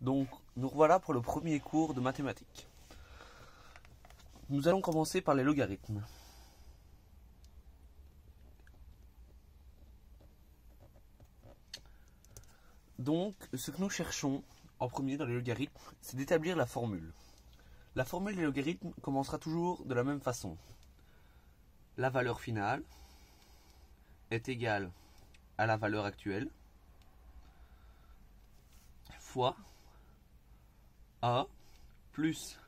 Donc nous revoilà pour le premier cours de mathématiques. Nous allons commencer par les logarithmes. Donc ce que nous cherchons en premier dans les logarithmes, c'est d'établir la formule. La formule des logarithmes commencera toujours de la même façon. La valeur finale est égale à la valeur actuelle fois A plus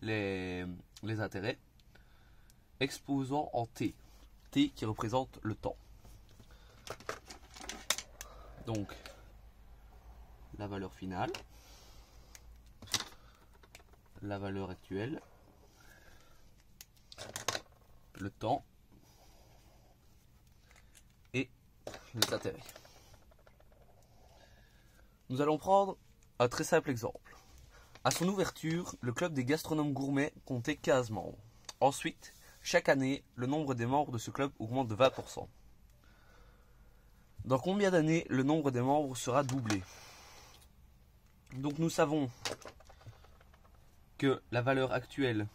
les intérêts exposant en t. T qui représente le temps. Donc la valeur finale, la valeur actuelle, le temps et les intérêts. Nous allons prendre un très simple exemple. À son ouverture, le club des gastronomes gourmets comptait 15 membres. Ensuite, chaque année, le nombre des membres de ce club augmente de 20%. Dans combien d'années le nombre des membres sera doublé? Donc nous savons que la valeur actuelle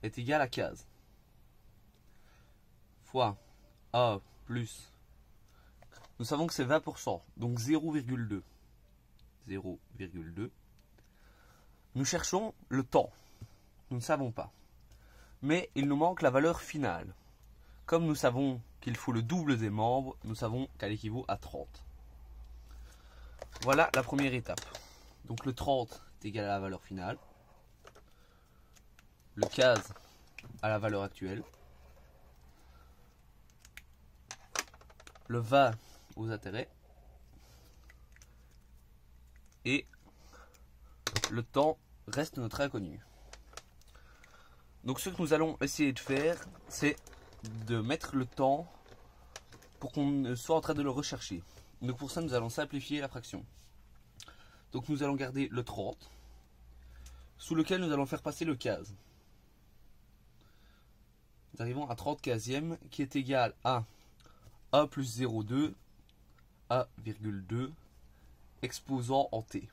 est égale à 15 fois A plus, nous savons que c'est 20%, donc 0,2. 0,2. Nous cherchons le temps, nous ne savons pas. Mais il nous manque la valeur finale. Comme nous savons qu'il faut le double des membres, nous savons qu'elle équivaut à 30. Voilà la première étape. Donc le 30 est égal à la valeur finale. Le 15 à la valeur actuelle. Le 20 aux intérêts. Et le temps reste notre inconnu. Donc ce que nous allons essayer de faire, c'est de mettre le temps pour qu'on soit en train de le rechercher. Donc pour ça, nous allons simplifier la fraction. Donc nous allons garder le 30, sous lequel nous allons faire passer le 15. Nous arrivons à 30 15e, qui est égal à A plus 0,2, A,2, exposant en t.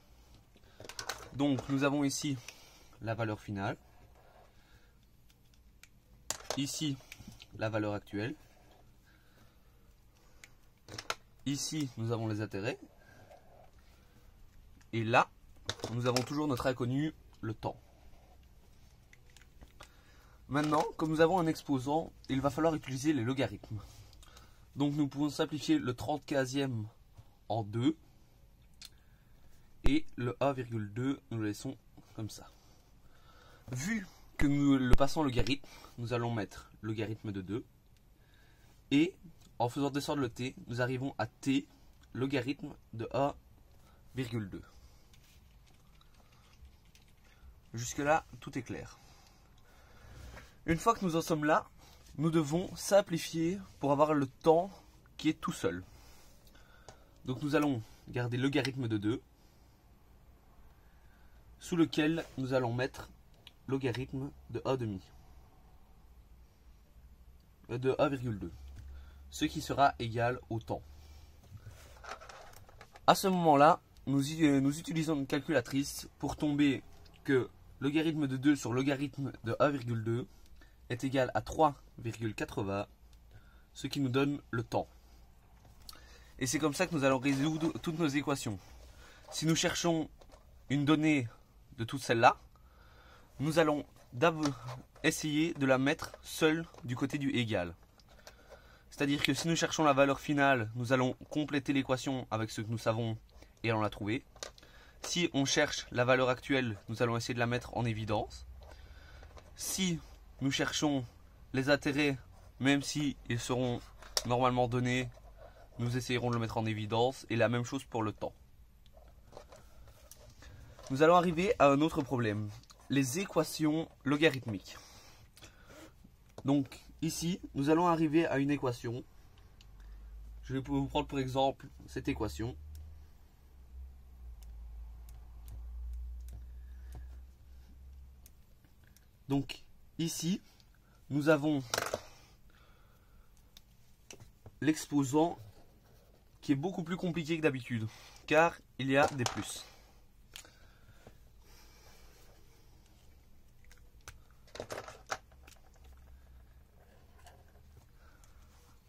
Donc nous avons ici la valeur finale, ici la valeur actuelle, ici nous avons les intérêts, et là nous avons toujours notre inconnu, le temps. Maintenant, comme nous avons un exposant, il va falloir utiliser les logarithmes. Donc nous pouvons simplifier le 30 15e en 2, et le A,2 nous le laissons comme ça. Vu que nous le passons en logarithme, nous allons mettre logarithme de 2. Et en faisant descendre le t, nous arrivons à t logarithme de A,2. Jusque là, tout est clair. Une fois que nous en sommes là, nous devons simplifier pour avoir le temps qui est tout seul. Donc nous allons garder logarithme de 2, sous lequel nous allons mettre logarithme de A,2, de A,2, ce qui sera égal au temps. À ce moment-là, nous utilisons une calculatrice pour tomber que logarithme de 2 sur logarithme de A,2 est égal à 3,80, ce qui nous donne le temps. Et c'est comme ça que nous allons résoudre toutes nos équations. Si nous cherchons une donnée de toutes celles-là, nous allons essayer de la mettre seule du côté du égal. C'est-à-dire que si nous cherchons la valeur finale, nous allons compléter l'équation avec ce que nous savons et allons la trouver. Si on cherche la valeur actuelle, nous allons essayer de la mettre en évidence. Si nous cherchons les intérêts, même si ils seront normalement donnés, nous essayerons de le mettre en évidence. Et la même chose pour le temps. Nous allons arriver à un autre problème, les équations logarithmiques. Donc ici, nous allons arriver à une équation. Je vais vous prendre pour exemple cette équation. Donc ici, nous avons l'exposant qui est beaucoup plus compliqué que d'habitude, car il y a des plus.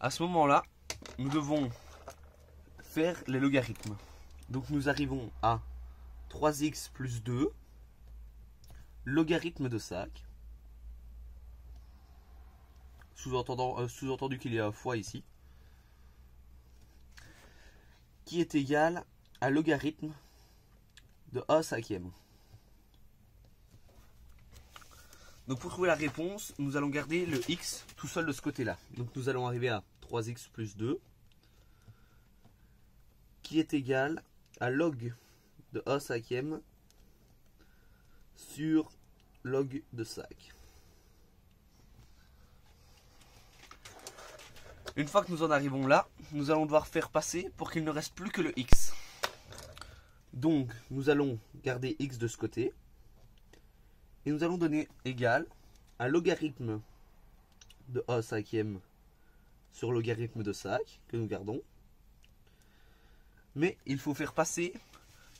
À ce moment-là, nous devons faire les logarithmes. Donc nous arrivons à 3x plus 2, logarithme de 5, sous-entendu qu'il y a un fois ici, qui est égal à logarithme de 1/5. Donc pour trouver la réponse, nous allons garder le x tout seul de ce côté-là. Donc nous allons arriver à 3x plus 2, qui est égal à log de 1/5 sur log de 5. Une fois que nous en arrivons là, nous allons devoir faire passer pour qu'il ne reste plus que le x. Donc nous allons garder x de ce côté. Et nous allons donner égal à logarithme de 1/5 sur logarithme de 5, que nous gardons. Mais il faut faire passer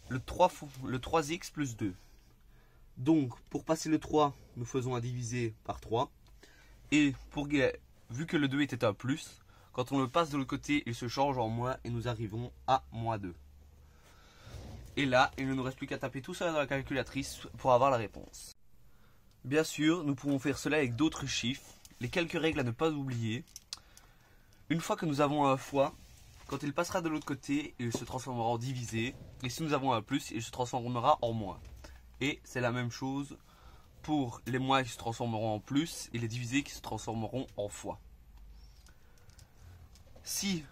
le 3x plus 2. Donc, pour passer le 3, nous faisons un divisé par 3. Et vu que le 2 était un plus, quand on le passe de l'autre côté, il se change en moins et nous arrivons à moins 2. Et là, il ne nous reste plus qu'à taper tout ça dans la calculatrice pour avoir la réponse. Bien sûr, nous pouvons faire cela avec d'autres chiffres. Les quelques règles à ne pas oublier. Une fois que nous avons un fois, quand il passera de l'autre côté, il se transformera en divisé. Et si nous avons un plus, il se transformera en moins. Et c'est la même chose pour les moins qui se transformeront en plus et les divisés qui se transformeront en fois. Si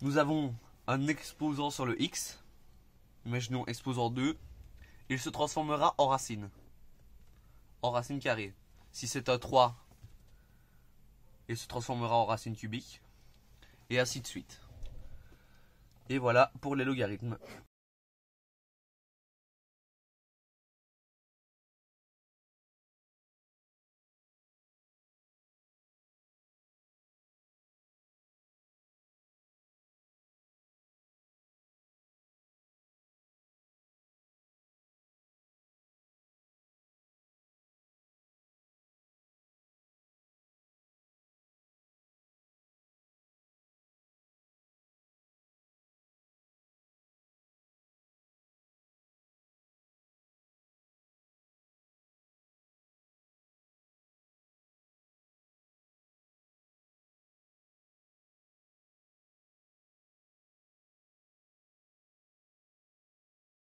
nous avons un exposant sur le x, imaginons exposant 2, il se transformera en racine carrée. Si c'est un 3, il se transformera en racine cubique, et ainsi de suite. Et voilà pour les logarithmes.